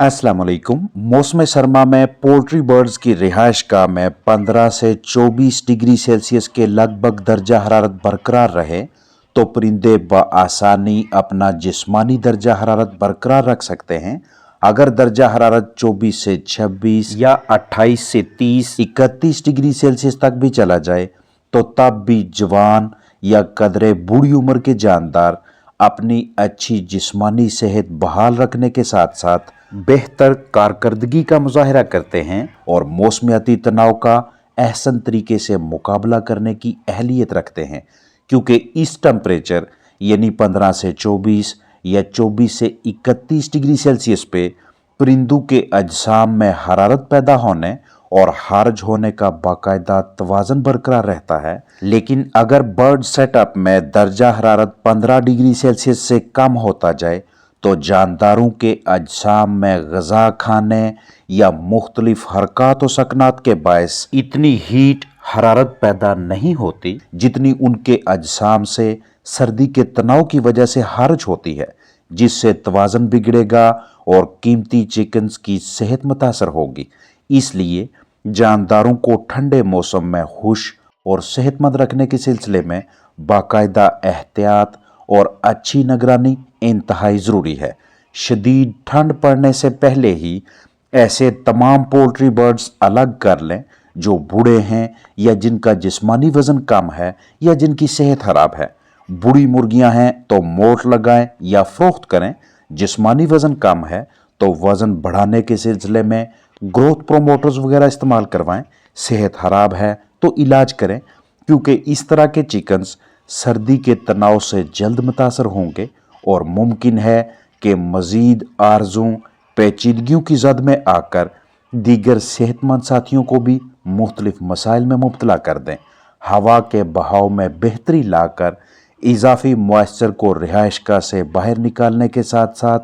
अस्सलाम वालेकुम। मौसम सरमा में पोल्ट्री बर्ड्स की रिहाइश गाह में 15 से 24 डिग्री सेल्सियस के लगभग दर्जा हरारत बरकरार रहे तो परिंदे बआसानी अपना जिस्मानी दर्जा हरारत बरकरार रख सकते हैं। अगर दर्जा हरारत 24 से 26 या 28 से 30 31 डिग्री सेल्सियस तक भी चला जाए तो तब भी जवान या कदरे बूढ़ी उम्र के जानदार अपनी अच्छी जिस्मानी सेहत बहाल रखने के साथ साथ बेहतर कारकर्दगी का मुजाहरा करते हैं और मौसमियाती तनाव का अहसन तरीके से मुकाबला करने की अहलियत रखते हैं, क्योंकि इस टेम्परेचर यानी 15 से 24 या 24 से 31 डिग्री सेल्सियस पे परिंदों के अजसाम में हरारत पैदा होने और हार्ज होने का बाकायदा तवाज़न बरकरार रहता है। लेकिन अगर बर्ड सेटअप में दर्जा हरारत 15 डिग्री सेल्सियस से कम होता जाए तो जानदारों के अजसाम में ग़ज़ा खाने या मुख्तलिफ हरकत व सकनात के बायस इतनी हीट हरारत पैदा नहीं होती जितनी उनके अजसाम से सर्दी के तनाव की वजह से हार्ज होती है, जिससे तवाज़न बिगड़ेगा और कीमती चिकन्स की सेहत मुतासर होगी। इसलिए जानदारों को ठंडे मौसम में खुश और सेहतमंद रखने के सिलसिले में बाकायदा एहतियात और अच्छी निगरानी इंतहाई ज़रूरी है। शदीद ठंड पड़ने से पहले ही ऐसे तमाम पोल्ट्री बर्ड्स अलग कर लें जो बूढ़े हैं या जिनका जिस्मानी वज़न कम है या जिनकी सेहत खराब है। बूढ़ी मुर्गियां हैं तो मोट लगाएं या फ़रोख्त करें। जिस्मानी वज़न कम है तो वज़न बढ़ाने के सिलसिले में ग्रोथ प्रोमोटर्स वगैरह इस्तेमाल करवाएं। सेहत खराब है तो इलाज करें, क्योंकि इस तरह के चिकन्स सर्दी के तनाव से जल्द मुतासर होंगे और मुमकिन है कि मज़ीद आरज़ू पेचीदगियों की जद में आकर दीगर सेहतमंद साथियों को भी मुख्तलिफ मसाइल में मुब्तला कर दें। हवा के बहाव में बेहतरी लाकर इजाफी मॉइस्चर को रिहाइशगाह से बाहर निकालने के साथ साथ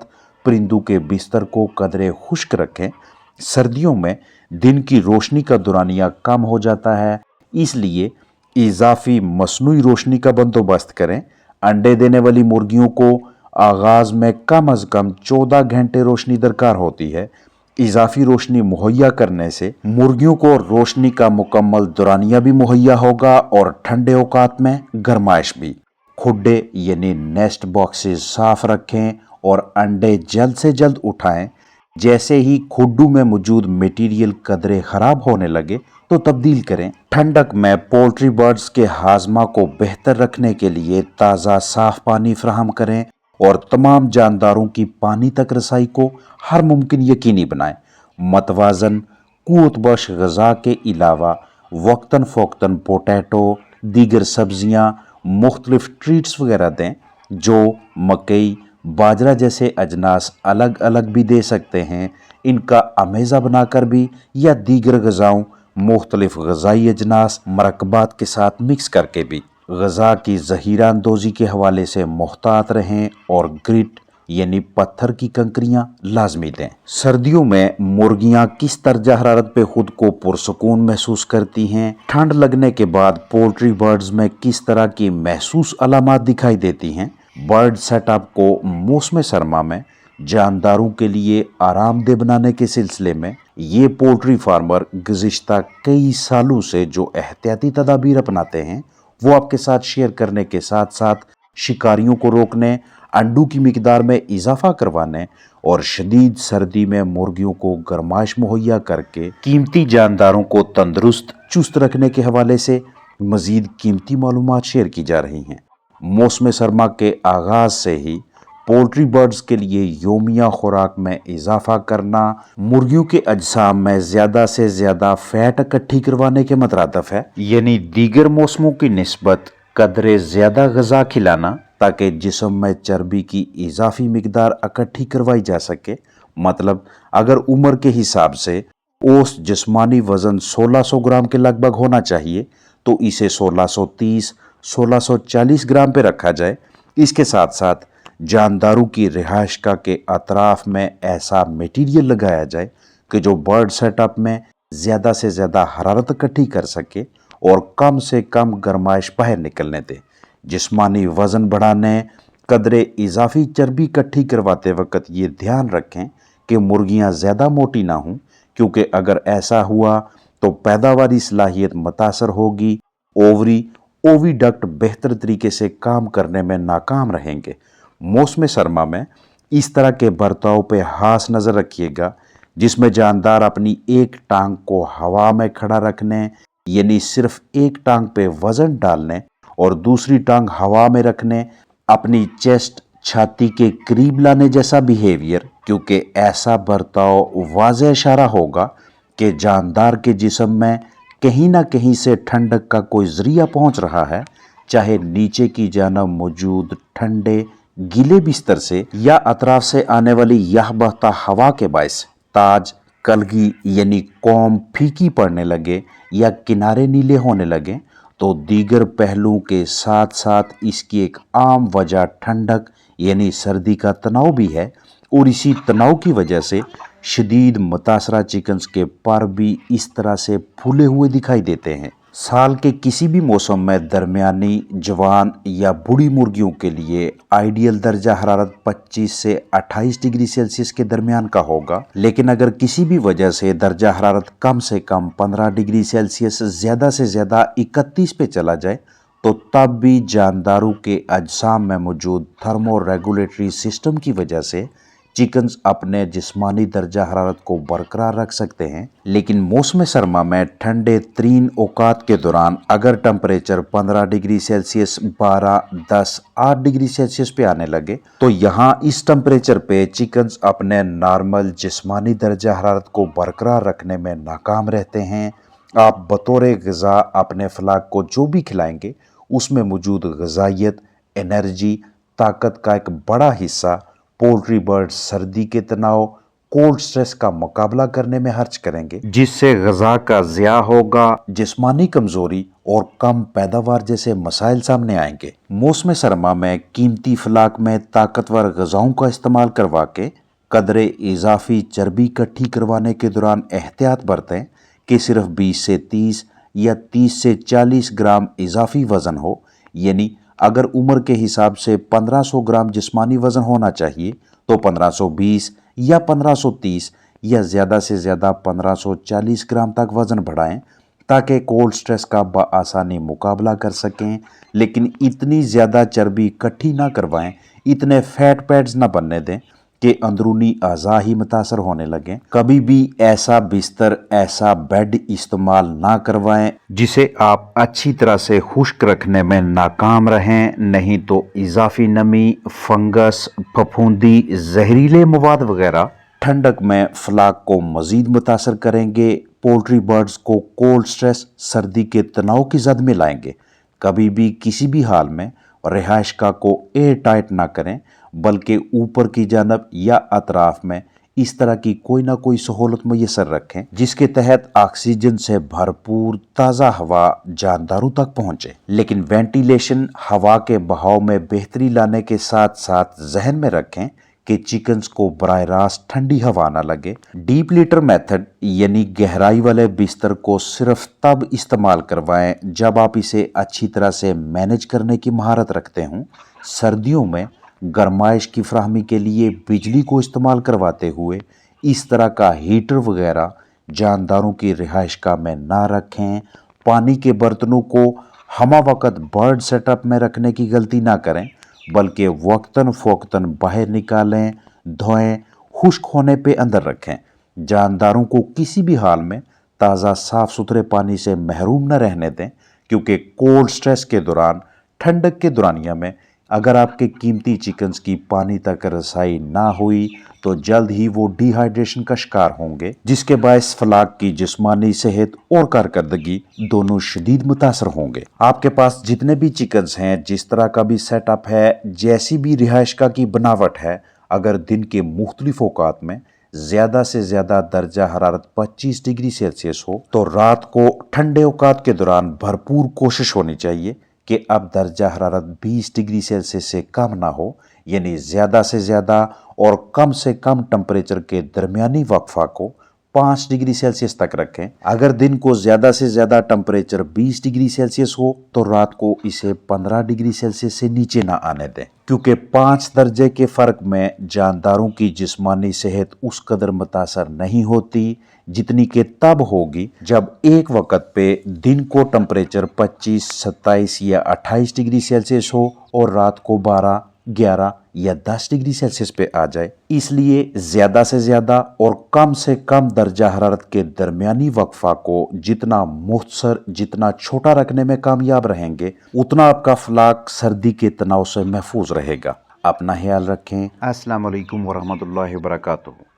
परिंदों के बिस्तर को कदरे खुश्क रखें। सर्दियों में दिन की रोशनी का दुरानिया कम हो जाता है, इसलिए इजाफी मसनूई रोशनी का बंदोबस्त करें। अंडे देने वाली मुर्गियों को आगाज में कम अज़ कम 14 घंटे रोशनी दरकार होती है। इजाफी रोशनी मुहैया करने से मुर्गियों को रोशनी का मुकम्मल दुरानिया भी मुहैया होगा और ठंडे औकात में गरमाइश भी। खुड्डे यानी नेस्ट बॉक्सेस साफ रखें और अंडे जल्द से जल्द उठाएं। जैसे ही खुड्डू में मौजूद मटेरियल कदरे खराब होने लगे तो तब्दील करें। ठंडक में पोल्ट्री बर्ड्स के हाजमा को बेहतर रखने के लिए ताज़ा साफ पानी फराहम करें और तमाम जानदारों की पानी तक रसाई को हर मुमकिन यकीनी बनाएं। मतवाजन कुव्वत बख्श ग़ज़ा के अलावा वक्तन फ़ौक्तन पोटैटो, दीगर सब्जियां, मुख्तलिफ ट्रीट्स वगैरह दें। जो मकई, बाजरा जैसे अजनास अलग अलग भी दे सकते हैं। इनका अमेज़ा बनाकर भी या दीगर ग़ज़ाओं मुख्तलिफ ग़ज़ाई अजनास मरकबात के साथ मिक्स करके भी ग़ज़ा की ज़हीरा अंदोज़ी के हवाले से मुहतात रहें और ग्रिट यानी पत्थर की कंकरियां लाजमी दें। सर्दियों में मुर्गियां किस दर्जा हरारत पे खुद को पुरसकून महसूस करती हैं? ठंड लगने के बाद पोल्ट्री बर्ड्स में किस तरह की महसूस अलामात दिखाई देती हैं? बर्ड सेटअप को मौसम सरमा में जानदारों के लिए आरामदेह बनाने के सिलसिले में ये पोल्ट्री फार्मर गुज़िश्ता कई सालों से जो एहतियाती तदाबीर अपनाते हैं वो आपके साथ शेयर करने के साथ साथ शिकारियों को रोकने, अंडों की मिकदार में इजाफा करवाने और शदीद सर्दी में मुर्गियों को गरमाइश मुहैया करके कीमती जानदारों को तंदुरुस्त चुस्त रखने के हवाले से मज़ीद कीमती मालूमात शेयर की जा रही हैं। मौसम सरमा के आगाज़ से ही पोल्ट्री बर्ड्स के लिए योमिया खुराक में इजाफा करना मुर्गियों के अजसाम में ज़्यादा से ज़्यादा फैट इकट्ठी करवाने के मतरादफ है, यानी दीगर मौसमों की निस्बत कदरे ज़्यादा ग़ज़ा खिलाना ताकि जिस्म में चर्बी की इजाफी मिकदार इकट्ठी करवाई जा सके। मतलब अगर उम्र के हिसाब से औसत जिस्मानी वज़न 1600 ग्राम के लगभग होना चाहिए तो इसे 1630-1640 ग्राम पे रखा जाए। इसके साथ साथ जानदारों की रिहाइशगाह के अतराफ में ऐसा मटीरियल लगाया जाए कि जो बर्ड सेटअप में ज़्यादा से ज़्यादा हरारत इकट्ठी कर सके और कम से कम गरमाइश बाहर निकलने दे। जिस्मानी वज़न बढ़ाने, कदरे इजाफी चर्बी इकट्ठी करवाते वक्त ये ध्यान रखें कि मुर्गियां ज़्यादा मोटी ना हों, क्योंकि अगर ऐसा हुआ तो पैदावारी सलाहियत मुतासर होगी, ओवरी ओविडक्ट बेहतर तरीके से काम करने में नाकाम रहेंगे। मौसम सरमा में इस तरह के बर्ताव पे खास नज़र रखिएगा, जिसमें जानदार अपनी एक टांग को हवा में खड़ा रखने, यानी सिर्फ एक टांग पे वजन डालने और दूसरी टांग हवा में रखने, अपनी चेस्ट छाती के करीब लाने जैसा बिहेवियर, क्योंकि ऐसा बर्ताव वाज़ेह इशारा होगा कि जानदार के जिस्म में कहीं ना कहीं से ठंडक का कोई जरिया पहुंच रहा है, चाहे नीचे की जानब मौजूद ठंडे गीले बिस्तर से या अतराफ से आने वाली यह बहता हवा के बायस ताज कलगी यानी कौम फीकी पड़ने लगे या किनारे नीले होने लगे, तो दीगर पहलुओं के साथ साथ इसकी एक आम वजह ठंडक यानी सर्दी का तनाव भी है, और इसी तनाव की वजह से शदीद मुतासरा चिकन्स के पर भी इस तरह से फूले हुए दिखाई देते हैं। साल के किसी भी मौसम में दरमियानी, जवान या बूढ़ी मुर्गियों के लिए आइडियल दर्जा हरारत 25 से 28 डिग्री सेल्सियस के दरमियान का होगा, लेकिन अगर किसी भी वजह से दर्जा हरारत कम से कम 15 डिग्री सेल्सियस ज़्यादा से ज़्यादा 31 पे चला जाए, तो तब भी जानदारों के अजसाम में मौजूद थर्मो रेगुलेटरी सिस्टम की वजह से चिकन्स अपने जिस्मानी दर्जा हरारत को बरकरार रख सकते हैं। लेकिन मौसम सरमा में ठंडे तरीन औकात के दौरान अगर temperature 15 degree Celsius 12, 10, 8 degree Celsius पे आने लगे, तो यहाँ इस टेम्परेचर पे चिकन्स अपने नॉर्मल जिस्मानी दर्जा हरारत को बरकरार रखने में नाकाम रहते हैं। आप बतौर ग़िज़ा अपने फलाक को जो भी खिलाएंगे, उसमें मौजूद ग़िज़ाइयत, एनर्जी, ताकत का एक बड़ा हिस्सा पोल्ट्री बर्ड सर्दी के तनाव, कोल्ड स्ट्रेस का मुकाबला करने में खर्च करेंगे, जिससे ग़िज़ा का ज़िया होगा, जिस्मानी कमज़ोरी और कम पैदावार जैसे मसाइल सामने आएंगे। मौसम सरमा में कीमती फलाक में ताकतवर ग़िज़ाओं का इस्तेमाल करवा के कदरे इजाफी चर्बी इकट्ठी करवाने के दौरान एहतियात बरतें कि सिर्फ 20 से 30 या 30 से 40 ग्राम इजाफी वज़न हो, यानी अगर उम्र के हिसाब से 1500 ग्राम जिस्मानी वज़न होना चाहिए तो 1520 या 1530 या ज़्यादा से ज़्यादा 1540 ग्राम तक वज़न बढ़ाएं, ताकि कोल्ड स्ट्रेस का बआसानी मुकाबला कर सकें, लेकिन इतनी ज़्यादा चर्बी इकट्ठी ना करवाएं, इतने फैट पैड्स ना बनने दें कि अंदरूनी अज़ा ही मुतासर होने लगें। कभी भी ऐसा बिस्तर, ऐसा बेड इस्तेमाल ना करवाएं जिसे आप अच्छी तरह से खुश्क रखने में नाकाम रहें, नहीं तो इजाफी नमी, फंगस, फफूंदी, जहरीले मवाद वगैरह ठंडक में फलाक को मज़ीद मुतासर करेंगे, पोल्ट्री बर्ड्स को कोल्ड स्ट्रेस, सर्दी के तनाव की जद में लाएंगे। कभी भी किसी भी हाल में रिहाइशगाह को एयर टाइट ना करें, बल्कि ऊपर की जानब या अतराफ में इस तरह की कोई ना कोई सहूलत मुयसर रखें, जिसके तहत ऑक्सीजन से भरपूर ताज़ा हवा जानदारों तक पहुँचे। लेकिन वेंटिलेशन, हवा के बहाव में बेहतरी लाने के साथ साथ जहन में रखें कि चिकन्स को बराह रास्त ठंडी हवा ना लगे। डीप लीटर मेथड यानी गहराई वाले बिस्तर को सिर्फ तब इस्तेमाल करवाएं जब आप इसे अच्छी तरह से मैनेज करने की महारत रखते हों। सर्दियों में गरमाइश की फराहमी के लिए बिजली को इस्तेमाल करवाते हुए इस तरह का हीटर वगैरह जानदारों की रिहाइशगाह में ना रखें। पानी के बर्तनों को हमा वक्त बर्ड सेटअप में रखने की गलती ना करें, बल्कि वक्तन फ़ौक्तन बाहर निकालें, धोएं, खुश्क होने पे अंदर रखें। जानदारों को किसी भी हाल में ताज़ा साफ़ सुथरे पानी से महरूम न रहने दें, क्योंकि कोल्ड स्ट्रेस के दौरान, ठंडक के दौरानिया में अगर आपके कीमती चिकन्स की पानी तक रसाई ना हुई तो जल्द ही वो डिहाइड्रेशन का शिकार होंगे, जिसके बायस फलाक की जिस्मानी सेहत और कारकर्दगी दोनों शदीद मुतासर होंगे। आपके पास जितने भी चिकन्स हैं, जिस तरह का भी सेटअप है, जैसी भी रिहाइशगाह की बनावट है, अगर दिन के मुख्तलिफ औकात में ज़्यादा से ज़्यादा दर्जा हरारत 25 डिग्री सेल्सियस हो, तो रात को ठंडे औकात के दौरान भरपूर कोशिश होनी चाहिए कि अब दर्जा हरारत 20 डिग्री सेल्सियस से कम ना हो, यानी ज़्यादा से ज़्यादा और कम से कम टेम्परेचर के दरमियानी वक्फा को 5 डिग्री सेल्सियस तक रखें। अगर दिन को ज्यादा से ज्यादा टेम्परेचर 20 डिग्री सेल्सियस हो तो रात को इसे 15 डिग्री सेल्सियस से नीचे ना आने दें, क्योंकि 5 दर्जे के फर्क में जानदारों की जिस्मानी सेहत उस कदर मुतासर नहीं होती जितनी कि तब होगी जब एक वक्त पे दिन को टेम्परेचर 25, 27 या 28 डिग्री सेल्सियस हो और रात को 12, 11 या 10 डिग्री सेल्सियस पे आ जाए। इसलिए ज्यादा से ज्यादा और कम से कम दर्जा हरारत के दरमियानी वक्फा को जितना मुख्तसर, जितना छोटा रखने में कामयाब रहेंगे, उतना आपका फलाक सर्दी के तनाव से महफूज रहेगा। अपना ख्याल रखें। अस्सलाम वालेकुम वरहमतुल्लाहि वबरकातुहू।